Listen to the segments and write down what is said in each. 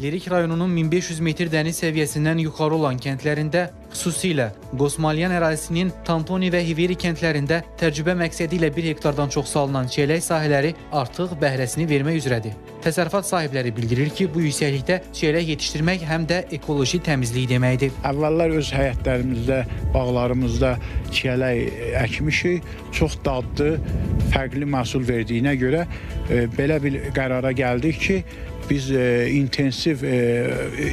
Lerik rayonunun 1500 metr dəniz səviyyəsindən yuxarı olan kəndlərində, xüsusilə Qosmalyan ərazisinin Tantoni və Hiveri kəndlərində təcrübə məqsədi ilə 1 hektardan çox salınan çiyələk sahələri artıq bəhrəsini vermək üzrədir. Təsərrüfat sahibləri bildirir ki, bu yüksəklikdə çiyələk yetişdirmək həm də ekoloji təmizlik deməkdir. Əvvəllər öz həyətlərimizdə, bağlarımızda çiyələk əkmişik. Çox dadlı, fərqli məhsul verdiyinə görə belə bir qərara gəldik ki, biz intensiv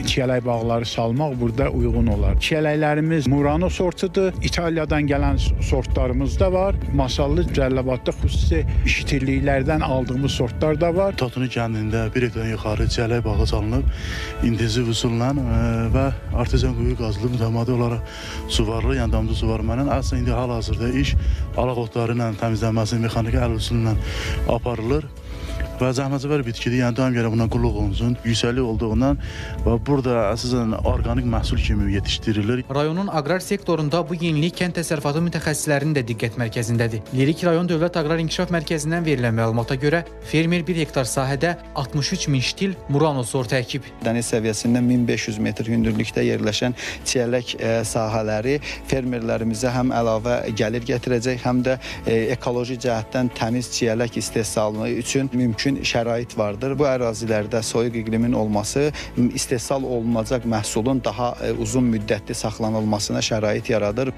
çiyələk bağları salmaq burada uyğun olar. Çiyələklərimiz Murano sortudur. İtaliyadan gələn sortlarımız da var. Masallı Cəlilabadda xüsusi işitirliklərdən aldığımız sortlar da var. Totunu kəndində 1 hektardan yuxarı çiyələk bağı salınıb, intensiv üsulla və artezyan quyu qazılıb, mütəmadi olaraq suvarlı, yəni damcı suvarmanın. Əslində indi hal-hazırda iş alaq otları ilə təmizlənməsi mexaniki əl üsulu ilə aparılır. Və zəhmətəvər bitkidir, yəni daim görə buna qulluq olunsun, yüksəklik olduğundan və burada əsasən orqanik məhsul kimi yetişdirilir. Rayonun aqrar sektorunda bu yenilik kənd təsərrüfatı mütəxəssislərinin də diqqət mərkəzindədir. Lerik rayon Dövlət Aqrar İnkişaf Mərkəzindən verilən məlumata görə fermer 1 hektar sahədə 63 min ştil Murano sortu əkib. Dəniz səviyyəsindən 1500 metr hündürlükdə yerləşən çiyələk sahələri fermerlərimizə həm əlavə gəlir gətirəcək, həm də ekoloji cəhətdən təmiz çiyələk istehsalı üçün mümkün şərait vardır. Bu ərazilərdə soyuq iqlimin olması istehsal olunacaq məhsulun daha uzun müddətli saxlanılmasına şərait yaradır.